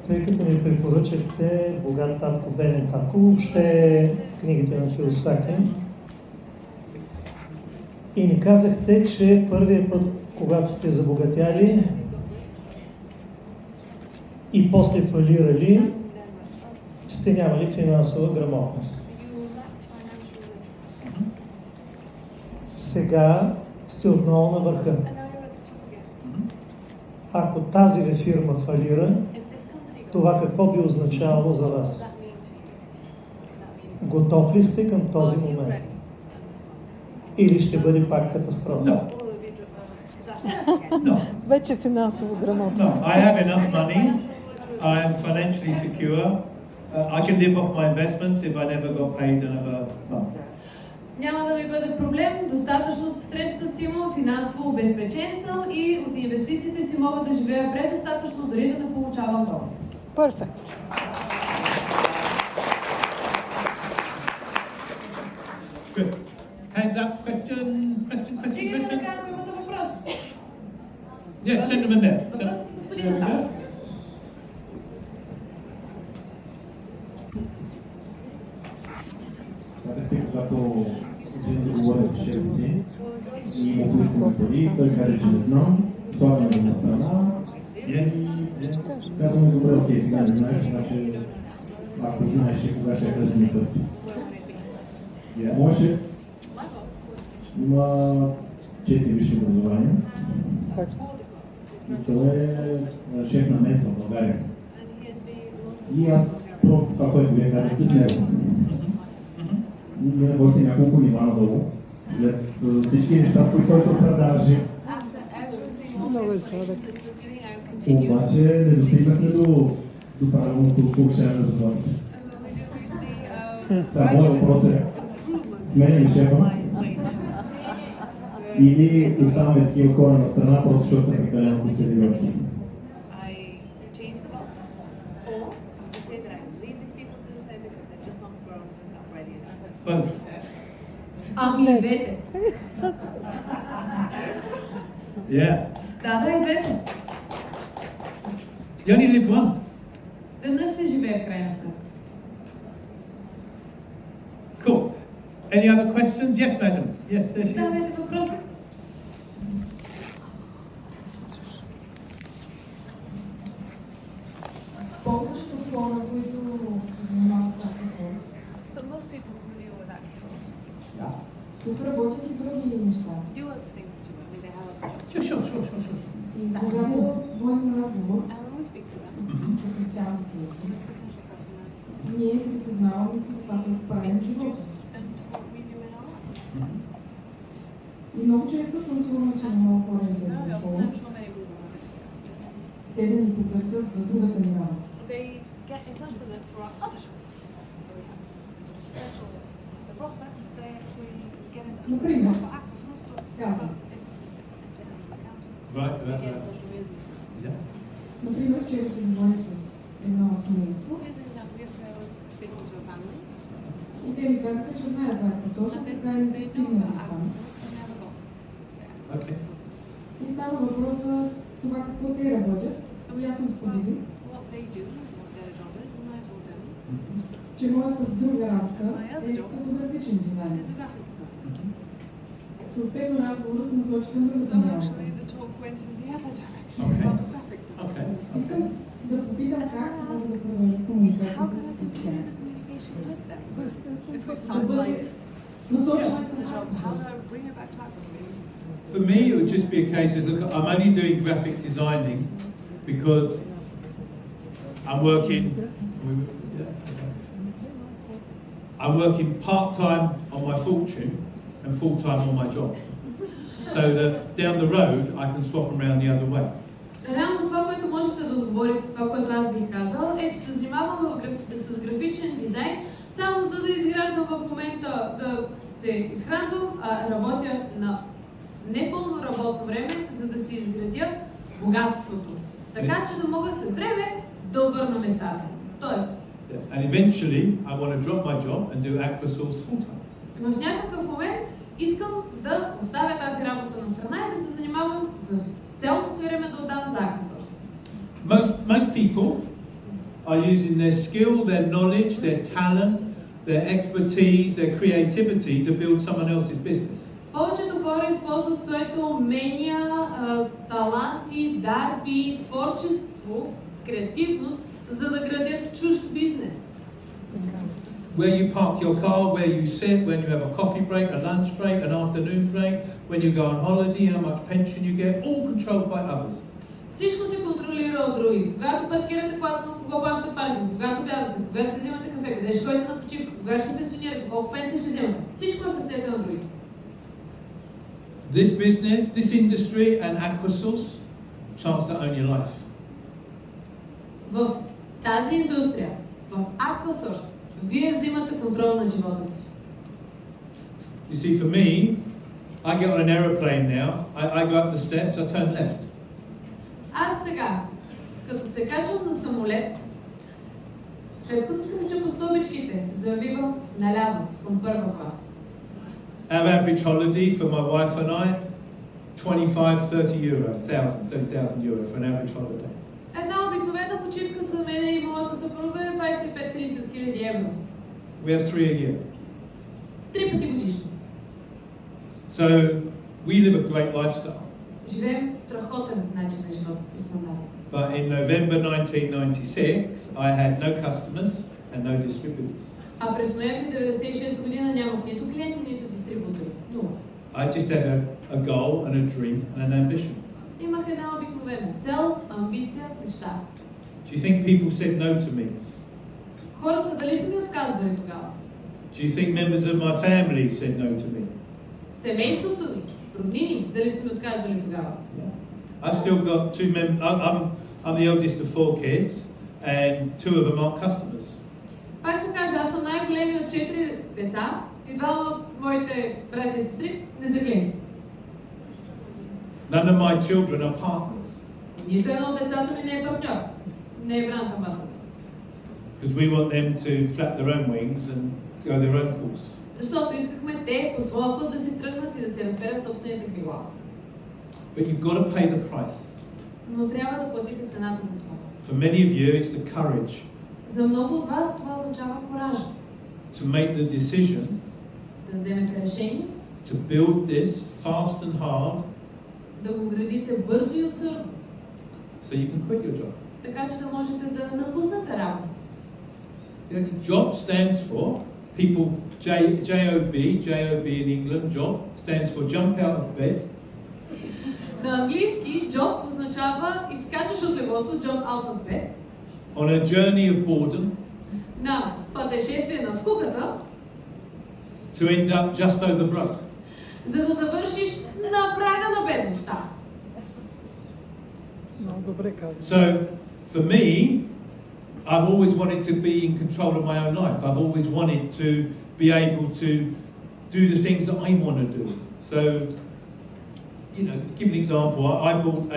Тъй като ми препоръчахте Богат татко, беден татко, въобще книгите на Кийосаки, и ни казахте, че първият път, когато сте забогатяли и после фалирали, сте нямали финансова грамотност. Сега сте отново на върха. Ако тази ви фирма фалира, това какво би означавало за вас? Готов ли сте към този момент? Или ще бъде пак катастрофа? No. Вече финансово грамотно. No, I have enough money. I am financially secure. I can live off my investments if I never got paid another month. Няма да ми бъде проблем, достатъчно средства си имам, финансово обезпечен съм и от инвестициите си мога да живея предостатъчно, дори да не получавам това. Перфект. Good. Hands up. Question. Дигайте ръка, ако имате въпрос. Yes, gentleman there. Въпрос, господин There we go. Когато учените говорят за шефа си и му поискаме пари, той каже, че не знам, слагаме го на страна и казваме, добре, окей, сега не знаеш, значи ако знаеш кога ще да си път. Моят шеф има 4 висши образования и той е шеф на меса в България. И аз пробвам това, което вие казахте с него. Ние работим няколко нива надолу, след всички неща, които той оправдаваше. Много е сладък. Обаче не достигнахме до правилното повишение на заплатите. Сега моят въпрос е, сменяме ли шефа или оставаме такива хора на страна, просто защото са прекалено пустеливерки? Both. Ами и двете. Yeah. Да, и двете. You only live once. Веднъж се живее в крайна сметка. Cool. Any other questions? Yes, madam. Yes, there she is. Давайте въпроси. Повечето хора, които занимават тази тук работят и други неща. Sure. И когато водим разговор с потенциални клиенти, ние се запознаваме с това, което правим в живота. И много често съм сигурна, че много хора не се слушало. Те да ни потърсят за другата ни работа. Например, казвам. Yeah. Например, често се говори с едно семейство и те ми казаха, че знаят за Аквасоша, така и не се стигнали там. Okay. И става въпрос за това какво те работят. И аз съм сподели, че моята друга работа е като графичен дизайн. Съответно разговора се насочи към другата ми работа. Okay. Искам да попитам как може да продължи комуникацията с тях. Да бъде насочена към For me, it would just be a case of, look, I'm only doing graphic designing because I'm working part-time on my fortune and full-time on my job. So that down the road, I can swap them around the other way. Реално това, което можете да отговорите, това, което аз бих казал, е, че се занимавам с графичен дизайн, само за да изграждам в момента да се изхранвам, а работя на непълно работно време, за да си изградя богатството. Така че да мога след време да обърна местата. Тоест, And eventually, I want to drop my job and do Aquasource full-time. в някакъв момент искам да оставя тази работа на страна и да се занимавам в цялото си време да отдам за Aquasource. Most people are using their skill, their knowledge, their talent, their expertise, their creativity to build someone else's business. Повечето хора използват своите умения, таланти, дарби, творчество, креативност, за да градят чужд бизнес. Where you park your car, where you sit, when you have a coffee break, a lunch break, an afternoon break, when you go on holiday, how much pension you get, all controlled by others. Всичко се контролира от други. Когато паркирате колата, кого плащате паркинг, когато бягате, когато се вземате кафе, къде ще ходите на почивка, кога ще се пенсионирате, колко пенсия ще вземате. Всичко е в ръцете на други. This business, this industry and Aquasource, chance to own your life. В тази индустрия, в Aquasource, вие взимате контрол над живота си. You see, for me, I get on an aeroplane now, I go up the steps, I turn left. Аз сега, като се качвам на самолет, след като се кача по стълбичките, завивам наляво, към първа класа. Our average holiday for my wife and I, 25-30 euro, 30,000 euro for an average holiday. Една обикновена почивка за мен и моята съпруга е 25-30 хиляди евро. We have 3 a year. 3 пъти годишно. So we live a great lifestyle. Живеем страхотен начин на живот и стандарт. But in November 1996, I had no customers and no distributors. А през ноември 1996 година нямах нито клиенти, нито дистрибутори. Нула. I just had a goal and a dream and an ambition. Имах една обикновена цел, амбиция, мечта. Do you think people said no to me? Хората дали са ми отказвали тогава? Do you think members of my family said no to me? Семейството ми, роднини, дали са ми отказвали тогава? I've still got I'm the eldest of 4 kids, and 2 of them aren't customers. Пак ще кажа, аз съм най-големи от 4 деца и 2 от моите братя и сестри не са клиенти. None of my children are partners. Нито едно от децата ми не е партньор, не е бранд амбасадор. Because we want them to flap their own wings and go their own course. Защото искахме те по своя път да си тръгнат и да се разперят собствените крила. But you've got to pay the price. Но трябва да платите цената за това. For many of you, it's the courage За много от вас това означава кураж. to make the decision Да вземете решение, to build this fast and hard да го градите бързо и усърдно, so you can quit your job. така че да можете да напуснете работата си. You know, job stands for people, Job in England, job stands for jump out of bed, На английски job означава изкачаш от леглото, jump out of bed, on a journey of boredom, на пътешествие на скуката, to end up just over broke. за да завършиш на прага на бедността. Много добре казвам. So, for me, I've always wanted to be in control of my own life. I've always wanted to be able to do the things that I want to do. So, you know, give an example. I bought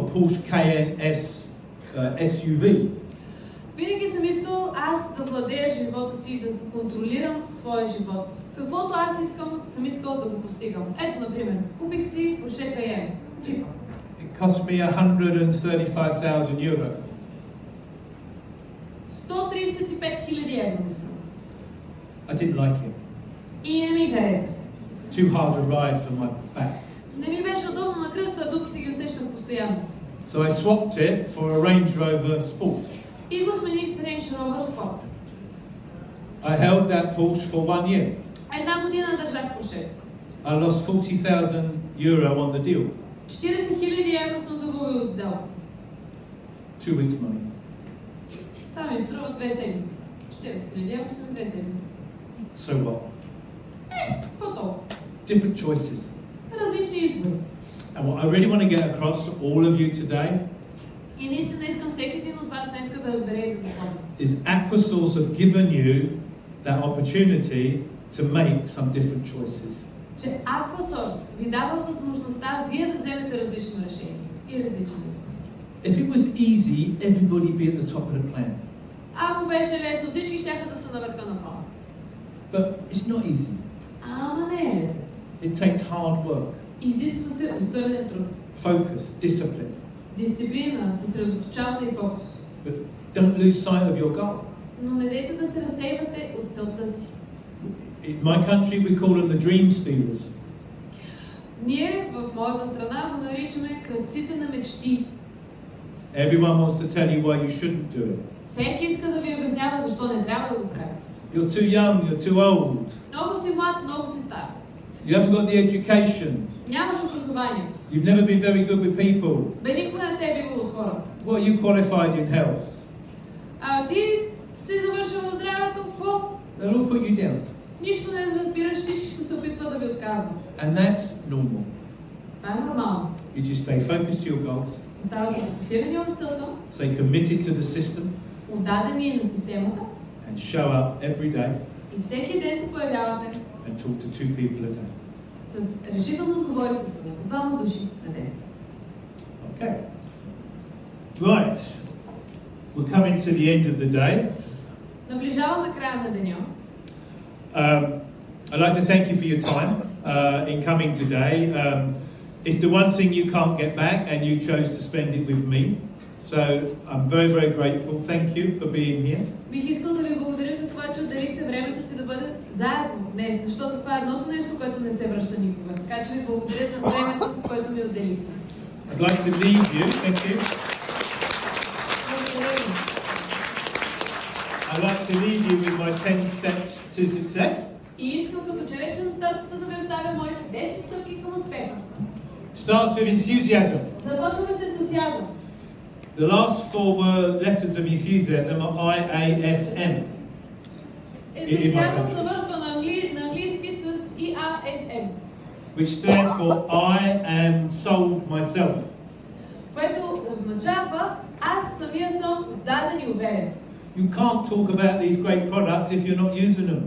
a Porsche Cayenne S SUV. Винаги съм искал аз да владея живота си, да контролирам своя живот. Каквото аз искам, съм искал да го постигам. Ето, например, купих си Porsche Cayenne. Чипа. It cost me 135,000 euro. 135 хиляди евро мисля. I didn't like it. И не ми хареса. Too hard a ride for my back. Не ми беше удобно на кръста, а дупките ги усещах постоянно. So I swapped it for a Range Rover Sport. И го смених с Range Rover Sport. I held that Porsche for 1 year. Една година държах Porsche. I lost 40,000 euro on the deal. 40 хиляди евро съм загубил от сделка. 2 weeks money. Това ми струва 2 седмици. 40 хиляди евро са 2 седмици. So what? Какво? Different choices. Различни избори. And what I really want to get across to all of you today И наистина искам всеки един от вас днес да разбере и да запомни. is Aquasource have given you that opportunity to make some different choices. Че Aquasource ви дава възможността вие да вземете различно решение и различен избор. If it was easy, everybody would be at the top of the plan. Ако беше лесно, всички щяха да са на върха на плана. But it's not easy. Ама не е лесно. It takes hard work. Изисква се усърден труд. focus, discipline. Дисциплина, съсредоточаване и фокус. But don't lose sight of your goal. Но не дейте да се разсейвате от целта си. In my country, we call them the dream stealers. Ние в моята страна го наричаме крадците на мечти. Everyone wants to tell you why you shouldn't do it. Всеки иска да ви обяснява защо не трябва да го правите. You're too young, you're too old. Много си млад, много си стар. You haven't got the education. Нямаш образование. You've never been very good with people. Бе никога не те е бивало с хората. What are you qualified in health? А ти си завършил в здравето, какво? They'll all put you down. Нищо не разбираш, всички ще се опитват да ви отказват. And that's normal. Това е нормално. You just stay focused to your goals, Оставате фокусирани в целта, stay committed to the system, отдадени на системата and show up every day и всеки ден се появявате and talk to 2 people a day. с решителност говорите с двама души на ден. Okay. Right. We're coming to the end of the day. Наближаваме края на деня. I'd like to thank you for your time in coming today. It's the one thing you can't get back, and you chose to spend it with me. So I'm very, very grateful. Thank you for being here. Бих искал да ви благодаря за това, че отделихте времето си да бъдете заедно днес, защото това е едното нещо, което не се връща никога. Така че ви благодаря за времето, което ми отделихте. I'd like to leave you. Thank you. Благодаря ви. I'd like to leave you with my 10 steps to success. И искам като черешна тортата да ви оставя моите 10 стъпки към успеха. Starts with enthusiasm. Започваме с ентусиазъм. The last 4 letters of enthusiasm are IASM. Ентусиазъм завършва на английски с IASM, Which stands for I am sold myself. което означава аз самия съм отдаден и уверен. You can't talk about these great products if you're not using them.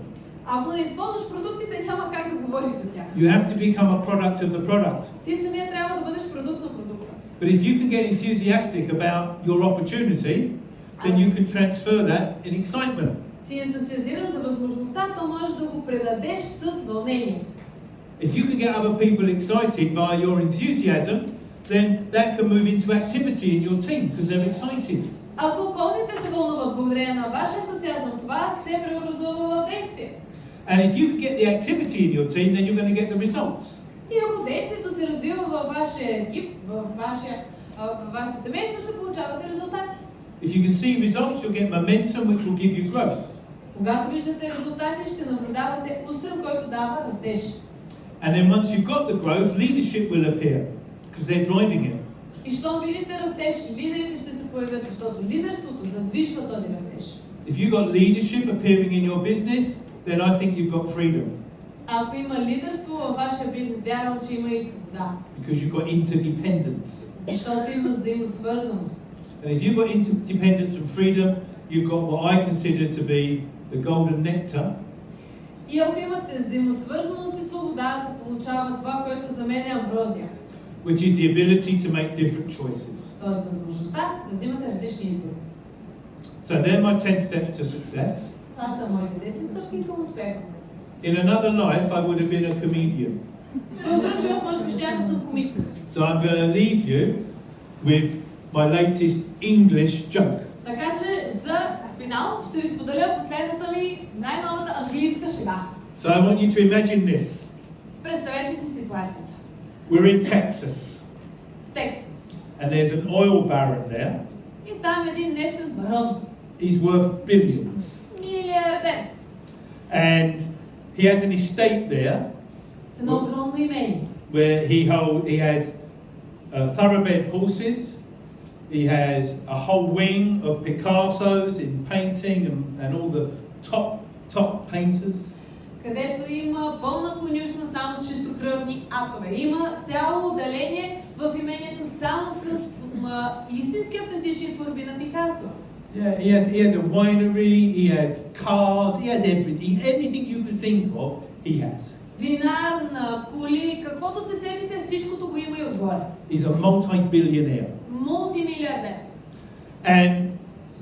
Ако не използваш продуктите, няма как да говориш за тях. You have to become a product of the product. Ти самия трябва да бъдеш продукт на продукта. But if you can get enthusiastic about your opportunity, then you can transfer that in excitement. Си ентусиазиран за възможността, то можеш да го предадеш с вълнение. If you can get other people excited by your enthusiasm, then that can move into activity in your team because they're excited. Ако околните се вълнуват благодарение на вашия ентусиазъм, това се преобразува в действие. And if you can get the activity in your team, then you're going to get the results. И ако действието се развива във вашия екип, във вашето семейство, ще получавате резултати. If you can see results, you'll get momentum, which will give you growth. Когато виждате резултати, ще наблюдавате устрем, който дава растеж. And then once you've got the growth, leadership will appear because they're driving it. И щом видите растеж, лидерите ще се появят, защото лидерството задвижва този растеж. If you've got leadership appearing in your business, then I think you've got freedom Ако има лидерство във вашия бизнес, вярвам, че има и свобода. because you've got interdependence. Защото има взаимосвързаност. And if you've got interdependence and freedom, you've got what I consider to be the golden nectar. И ако имате взаимосвързаност и свобода, се получава това, което за мен е амброзия. Which is the ability to make different choices. Тоест възможността да взимате различни избори. So they're my 10 steps to success. Това са моите 10 стъпки към успеха. In another life, I would have been a comedian. В друг живот може би щях да съм комик. So I'm going to leave you with my latest English joke. Така че за финал ще ви споделя последната ми най-новата английска шега. So I want you to imagine this. Представете си ситуацията. We're in Texas, В Тексас. and there's an oil baron there. И там един нефтен барон. He's worth billions. Милиардер. And he has an estate there С едно огромно имение. where he has thoroughbred horses. He has a whole wing of Picassos in painting and all the top painters. Където има пълна конюшна само с чистокръвни атове. Има цяло отделение в имението само с истински автентични творби на Пикасо. Yeah, he has a winery, he has cars, he has everything. Anything you could think of, he has. Винарна, коли, каквото се сетите, всичкото го има и отгоре. He's a multi-billionaire. Мултимилиардер. And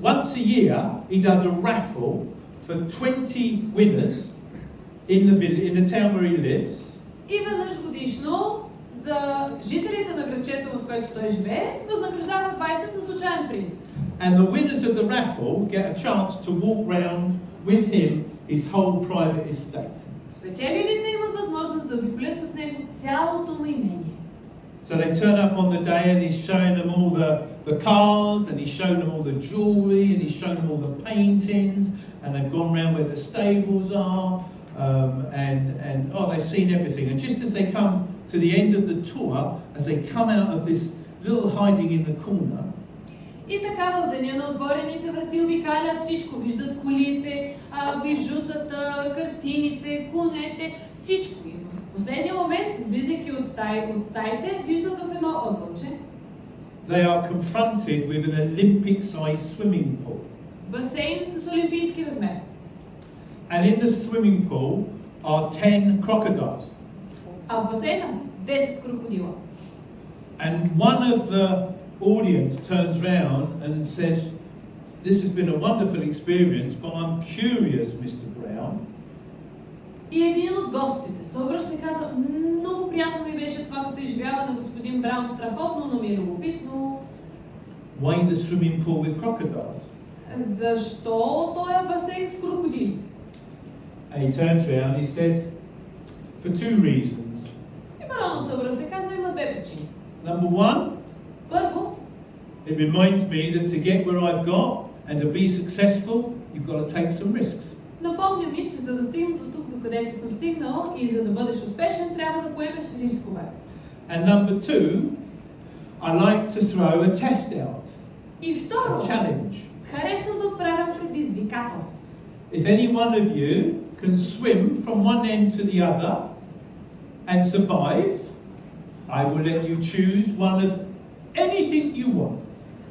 once a year, he does a raffle for 20 winners in the town where he lives. И веднъж годишно За жителите на градчето, в което той живее, възнаграждава 20 на случайен принцип. And the winners of the raffle get a chance to walk round with him his whole private estate. Спечелилите имат възможност да обиколят с него цялото му имение. So they turn up on the day and he's showing them all the cars, and he's showing them all the jewellery, and he's showing them all the paintings, and they've gone round where the stables are, and they've seen everything. And just as they come to the end of the tour, as they come out of this little hiding in the corner, И така в деня на отворените врати обикалят всичко. Виждат колите, бижутата, картините, конете, всичко. И в последния момент, излизайки от стаите, виждат в едно ъгълче. they are confronted with an Olympic-sized swimming pool. Басейн с олимпийски размер. And in the swimming pool are 10 crocodiles. А в басейна 10 крокодила. And one of the audience turns round and says, "This has been a wonderful experience, but I'm curious, Mr. Brown. И един от гостите се обръща и казва: много приятно ми беше това, като изживява на господин Браун, страхотно, но ми е любопитно. Why the swimming pool with crocodiles?" Защо той е басейн с крокодили? And he turns around and he says, "For two reasons. И Браун се обръща и казва: има две причини. Number one, Първо, it reminds me that to get where I've got and to be successful, you've got to take some risks. напомня ми, че за да стигна до тук, до където съм стигнал, и за да бъдеш успешен, трябва да поемеш рискове. And number two, I like to throw a test out, И a второ, challenge. харесвам да отправям предизвикателство. If any one of you can swim from one end to the other and survive, I will let you choose one of anything you want.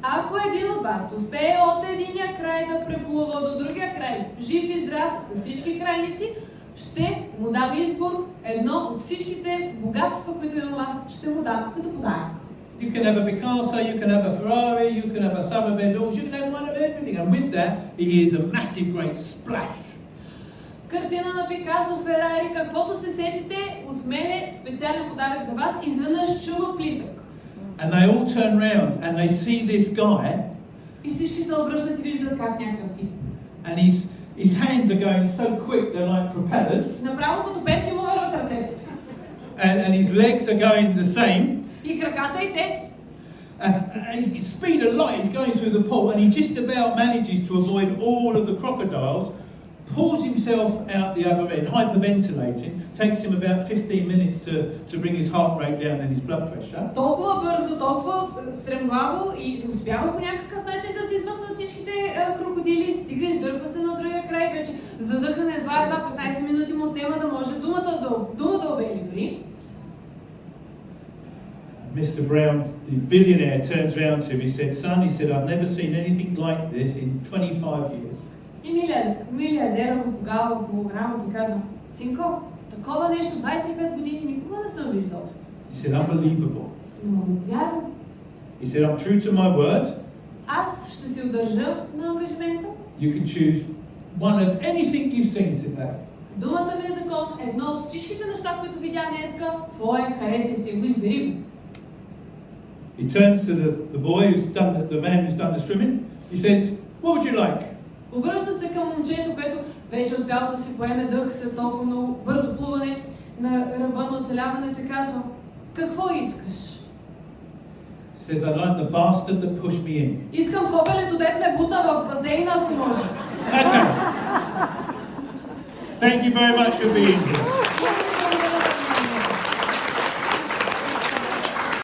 Ако един от вас успее от единия край да преплува до другия край, жив и здрав, с всички крайници, ще му дам избор, едно от всичките богатства, които имам аз, ще му дам като подарък. You can have a Picasso, you can have a Ferrari, you can have a Somerset Dolls, you can have one of everything. And with that, he hears a massive, great splash. Картина на Пикасо, Ферари, каквото се сетите, от мене специален подарък за вас, изведнъж чува плисък. And they all turn round and they see this guy, И всички се обръщат и виждат как някакъв тип. and his hands are going so quick, they're like propellers, Направо като петки му върват ръцете. and his legs are going the same. И краката и те. And his speed of light is going through the pool, and he just about manages to avoid all of the crocodiles, pulls himself out the other end, hyperventilating, takes him about 15 minutes to bring his heart rate down and his blood pressure. Толкова бързо, толкова стремглаво и успява по някакъв начин да се измъкне от всичките крокодили, стига, издърпва се на другия край, вече задъхан едва 15 минути му отнема да може думата да обели дори. Mr. Brown, the billionaire, turns round to him. He said, "Son," he said, "I've never seen anything like this in 25 years." И милиардера го погава по рамото и каза: синко, такова нещо 25 години никога не съм виждал. He said, "Unbelievable." Но вярвам. He said, "I'm true to my word. Аз ще се удържа на ангажимента. You can choose one of anything you've seen today." Думата ми е закон, едно от всичките неща, които видя днеска, твое, хареса си го, избери го. He turns to the boy the man who's done the swimming. He says, "What would you like?" Обръща се към момчето, което вече успяло да си поеме дъх след толкова много бързо плуване на ръба на оцеляването и казва: какво искаш? Says, "I'd like the bastard that pushed me in." Искам копелето, дет ме бутна в басейна, ако може. Okay. Thank you very much for being here.